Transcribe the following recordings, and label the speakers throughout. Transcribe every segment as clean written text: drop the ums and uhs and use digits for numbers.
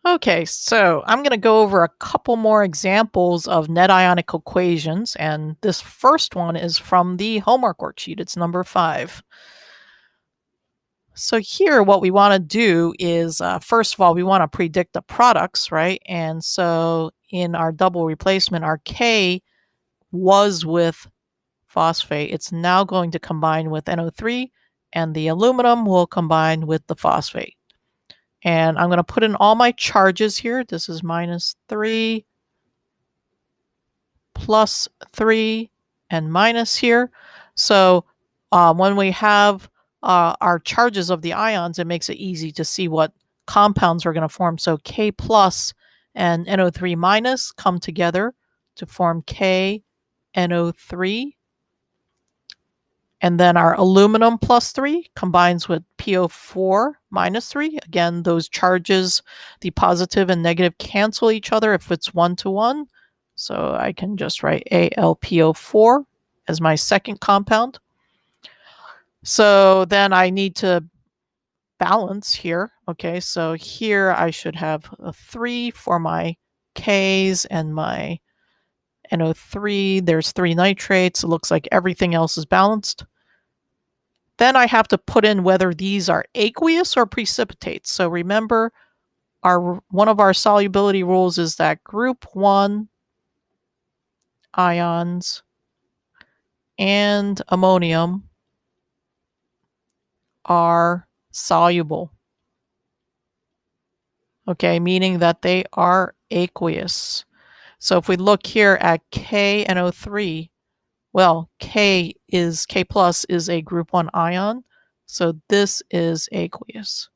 Speaker 1: Okay, so I'm going to go over a couple more examples of net ionic equations, and this first one is from the homework worksheet. It's number 5. So here, what we want to do is, first of all, we want to predict the products, right? And so in our double replacement, our K was with phosphate. It's now going to combine with NO3, and the aluminum will combine with the phosphate. And I'm going to put in all my charges here. This is -3, +3, and minus here. So when we have our charges of the ions, it makes it easy to see what compounds are going to form. So K plus and NO3 minus come together to form KNO3. And then our aluminum +3 combines with PO4 -3. Again, those charges, the positive and negative, cancel each other if it's 1-to-1. So I can just write AlPO4 as my second compound. So then I need to balance here. Okay, so here I should have a 3 for my Ks and my NO3. There's 3 nitrates. It looks like everything else is balanced. Then I have to put in whether these are aqueous or precipitates. So remember, one of our solubility rules is that group 1 ions and ammonium are soluble. Okay, meaning that they are aqueous. So if we look here at KNO3, well, K plus is a group 1 ion, so this is aqueous.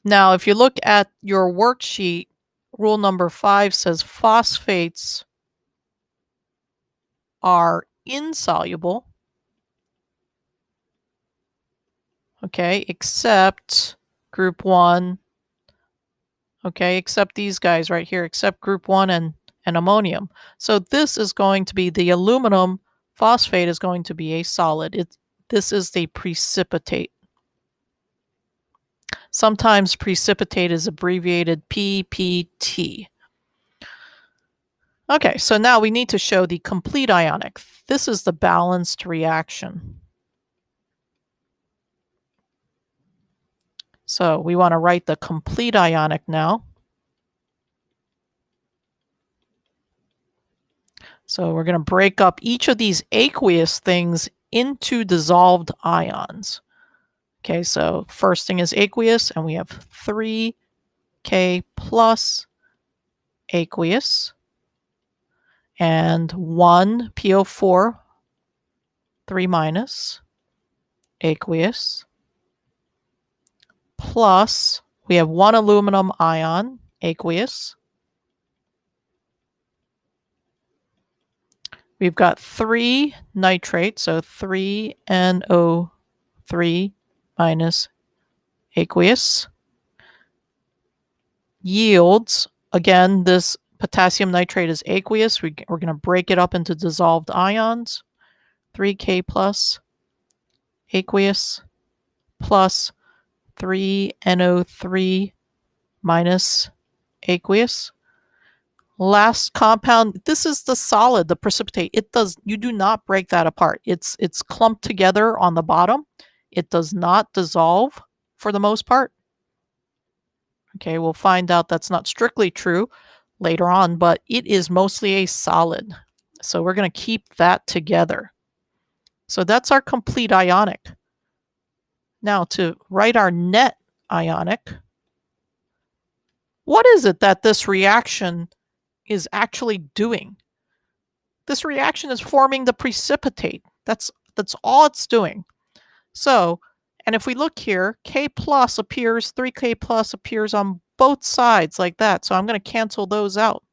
Speaker 1: Now, if you look at your worksheet, rule number 5 says phosphates are insoluble, okay, except group 1, okay, except these guys right here, except group 1 and ammonium. So this is going to be the aluminum phosphate is going to be a solid. This is the precipitate. Sometimes precipitate is abbreviated PPT. Okay, so now we need to show the complete ionic. This is the balanced reaction. So we want to write the complete ionic now. So we're going to break up each of these aqueous things into dissolved ions. Okay, so first thing is aqueous, and we have 3K plus aqueous, and 1 PO4, 3 minus aqueous, plus we have 1 aluminum ion aqueous. We've got 3 nitrates, so 3NO3 minus aqueous. Yields, again, this potassium nitrate is aqueous. We're going to break it up into dissolved ions. 3K plus aqueous plus 3NO3 minus aqueous. Last compound, this is the solid, the precipitate. You do not break that apart. It's clumped together on the bottom. It does not dissolve for the most part. Okay, we'll find out that's not strictly true later on, but it is mostly a solid. So we're going to keep that together. So that's our complete ionic. Now to write our net ionic, what is it that this reaction is actually doing? This reaction is forming the precipitate. That's all it's doing. So, and if we look here, K plus appears, 3K plus appears on both sides like that. So I'm going to cancel those out.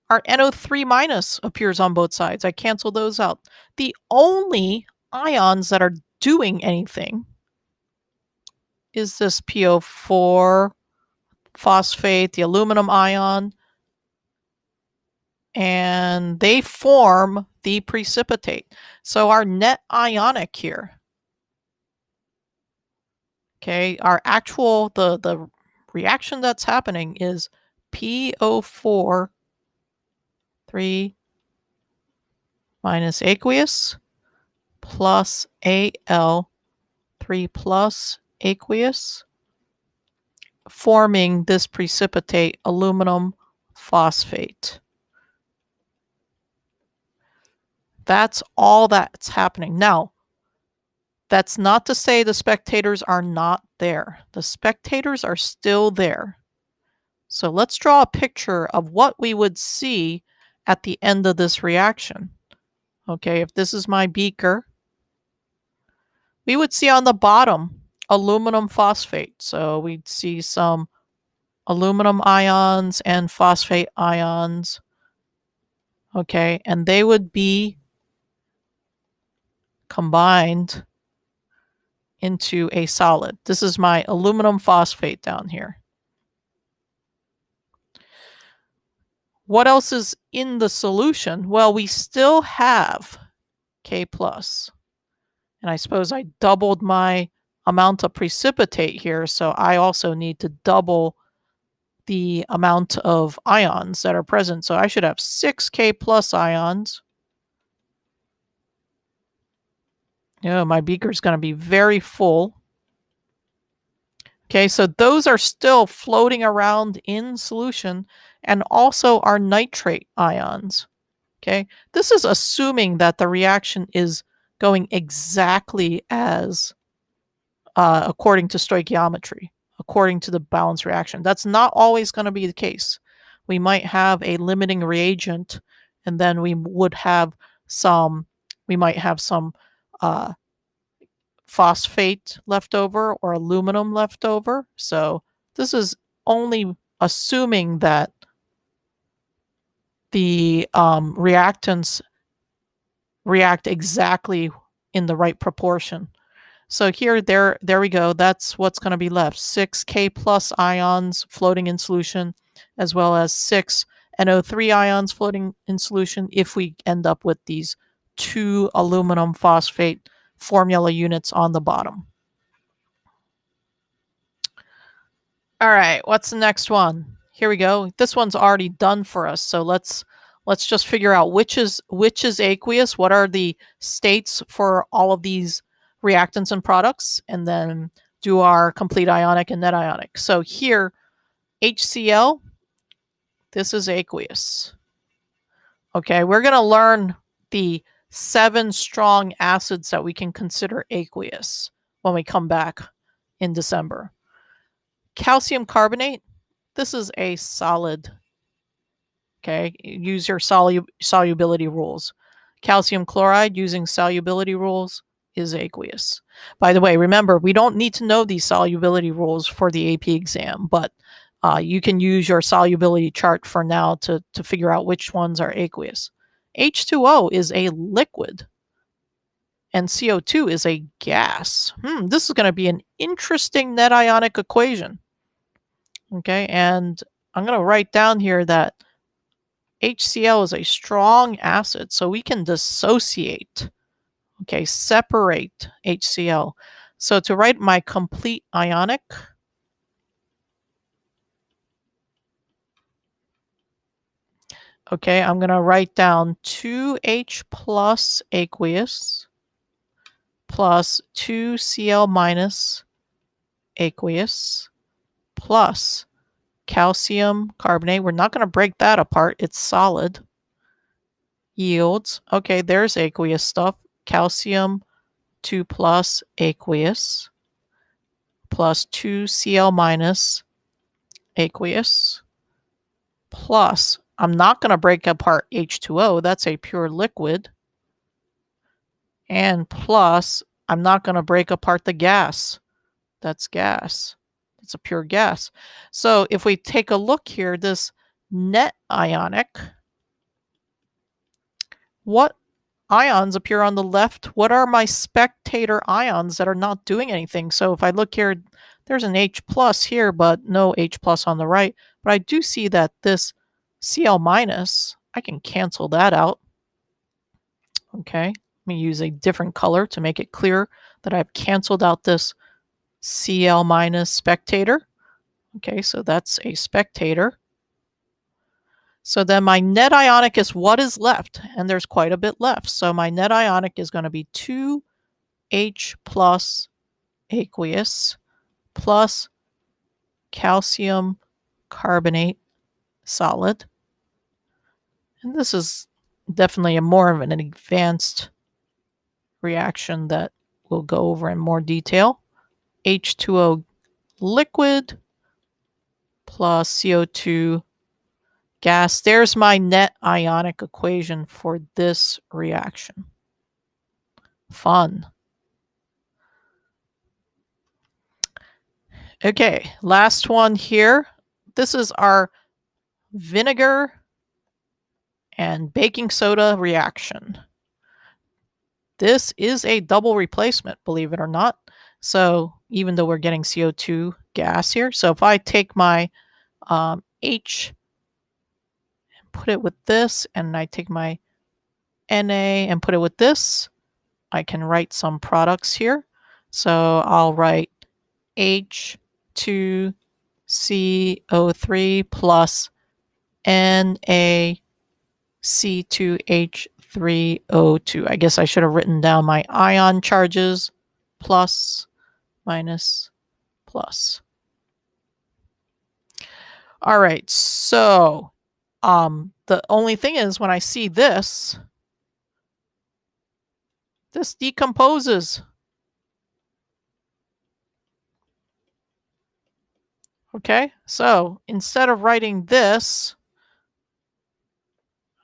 Speaker 1: Our NO3 minus appears on both sides. I cancel those out. The only ions that are doing anything is this PO4 phosphate, the aluminum ion, and they form the precipitate. So our net ionic here Okay, our actual, the reaction that's happening is PO4 3 minus aqueous plus Al 3 plus aqueous, forming this precipitate aluminum phosphate. That's all that's happening. Now, that's not to say the spectators are not there. The spectators are still there. So let's draw a picture of what we would see at the end of this reaction. Okay, if this is my beaker, we would see on the bottom aluminum phosphate. So we'd see some aluminum ions and phosphate ions. Okay, and they would be combined into a solid. This is my aluminum phosphate down here. What else is in the solution? Well, we still have K plus. And I suppose I doubled my amount of precipitate here, so I also need to double the amount of ions that are present. So I should have 6 K plus ions. Yeah, my beaker is going to be very full. Okay, so those are still floating around in solution, and also our nitrate ions. Okay, this is assuming that the reaction is going exactly as according to stoichiometry, according to the balance reaction. That's not always going to be the case. We might have a limiting reagent, and then we might have some phosphate left over or aluminum left over. So this is only assuming that the reactants react exactly in the right proportion. So here, there we go. That's what's going to be left. 6 K plus ions floating in solution, as well as 6 NO3 ions floating in solution if we end up with these 2 aluminum phosphate formula units on the bottom. All right, what's the next one? Here we go. This one's already done for us, so let's just figure out which is aqueous, what are the states for all of these reactants and products, and then do our complete ionic and net ionic. So here, HCl, this is aqueous. Okay, we're going to learn the 7 strong acids that we can consider aqueous when we come back in December. Calcium carbonate, this is a solid. Okay, use your solubility rules. Calcium chloride, using solubility rules, is aqueous. By the way, remember, we don't need to know these solubility rules for the AP exam, but you can use your solubility chart for now to figure out which ones are aqueous. H2O is a liquid, and CO2 is a gas. This is going to be an interesting net ionic equation. Okay, and I'm going to write down here that HCl is a strong acid, so we can dissociate, okay, separate HCl. So to write my complete ionic, okay, I'm going to write down 2H plus aqueous plus 2Cl minus aqueous plus calcium carbonate. We're not going to break that apart. It's solid. Yields. Okay, there's aqueous stuff. Calcium 2 plus aqueous plus 2Cl minus aqueous plus, I'm not going to break apart H2O. That's a pure liquid. And plus, I'm not going to break apart the gas. That's gas. It's a pure gas. So if we take a look here, this net ionic, what ions appear on the left? What are my spectator ions that are not doing anything? So if I look here, there's an H plus here, but no H plus on the right. But I do see that this Cl minus, I can cancel that out. Okay, let me use a different color to make it clear that I've canceled out this Cl minus spectator. Okay, so that's a spectator. So then my net ionic is what is left, and there's quite a bit left. So my net ionic is going to be 2H plus aqueous plus calcium carbonate solid. And this is definitely a more of an advanced reaction that we'll go over in more detail. H2O liquid plus CO2 gas. There's my net ionic equation for this reaction. Fun. Okay, last one here. This is our vinegar and baking soda reaction. This is a double replacement, believe it or not. So even though we're getting CO2 gas here, so if I take my H and put it with this, and I take my Na and put it with this, I can write some products here. So I'll write H2CO3 plus NaC2H3O2. I guess I should have written down my ion charges, plus, minus, plus. All right, so the only thing is when I see this decomposes. Okay, so instead of writing this,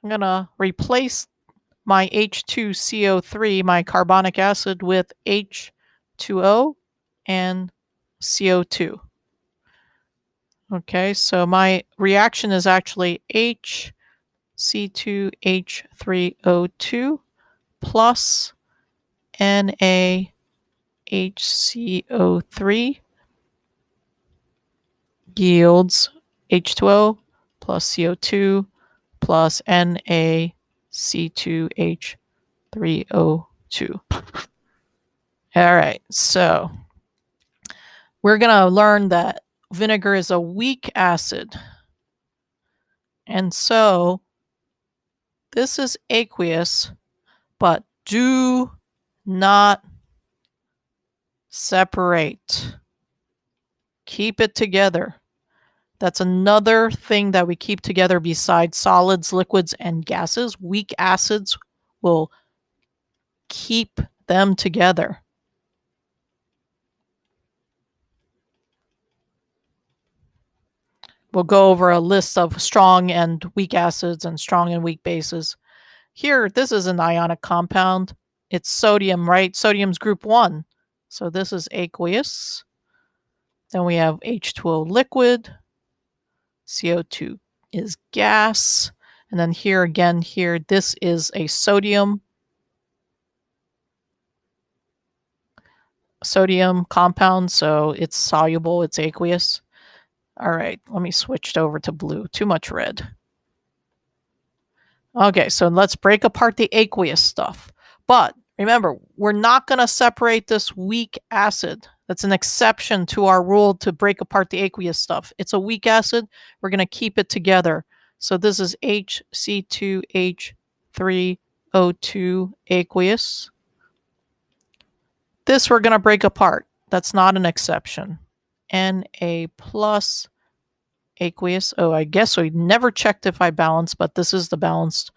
Speaker 1: I'm going to replace my H2CO3, my carbonic acid, with H2O and CO2. Okay, so my reaction is actually HC2H3O2 plus NaHCO3 yields H2O plus CO2 plus NaC2H3O2. All right, so we're going to learn that vinegar is a weak acid. And so this is aqueous, but do not separate. Keep it together. That's another thing that we keep together besides solids, liquids, and gases. Weak acids will keep them together. We'll go over a list of strong and weak acids and strong and weak bases. Here, this is an ionic compound. It's sodium, right? Sodium's group 1. So this is aqueous. Then we have H2O liquid. CO2 is gas. And then here again, here, this is a sodium compound, so it's soluble, it's aqueous. All right, let me switch over to blue. Too much red. Okay, so let's break apart the aqueous stuff. But remember, we're not going to separate this weak acid. That's an exception to our rule to break apart the aqueous stuff. It's a weak acid. We're going to keep it together. So this is HC2H3O2 aqueous. This we're going to break apart. That's not an exception. Na plus aqueous. Oh, I guess we never checked if I balanced, but this is the balanced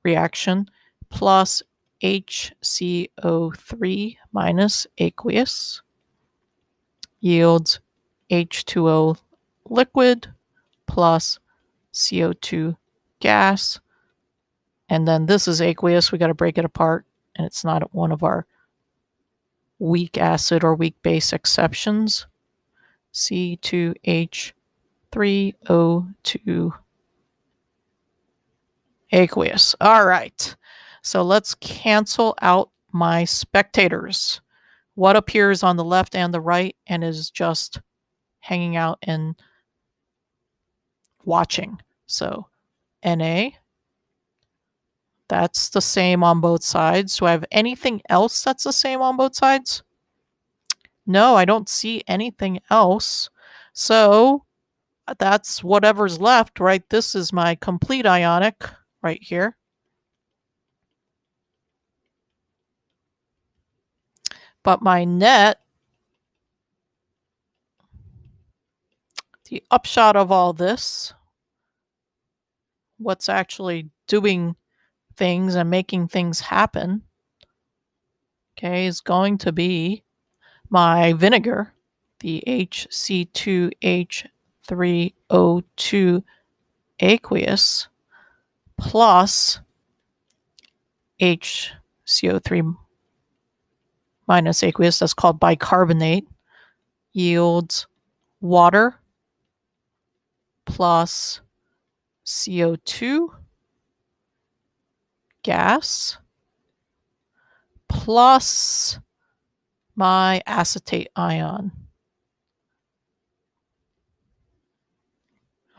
Speaker 1: reaction. Plus HCO3 minus aqueous yields H2O liquid plus CO2 gas. And then this is aqueous. We got to break it apart, and it's not one of our weak acid or weak base exceptions. C2H3O2 aqueous. All right. So let's cancel out my spectators. What appears on the left and the right and is just hanging out and watching. So Na, that's the same on both sides. Do I have anything else that's the same on both sides? No, I don't see anything else. So that's whatever's left, right? This is my complete ionic right here. But my net, the upshot of all this, what's actually doing things and making things happen, okay, is going to be my vinegar, the HC2H3O2 aqueous plus HCO3 minus aqueous, that's called bicarbonate, yields water plus CO2 gas plus my acetate ion.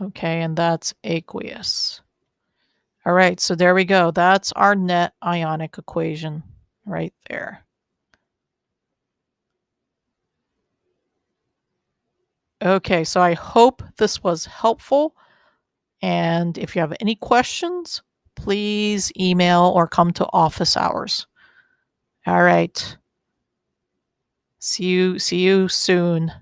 Speaker 1: Okay, and that's aqueous. All right, so there we go. That's our net ionic equation right there. Okay, so I hope this was helpful. And if you have any questions, please email or come to office hours. All right. See you soon.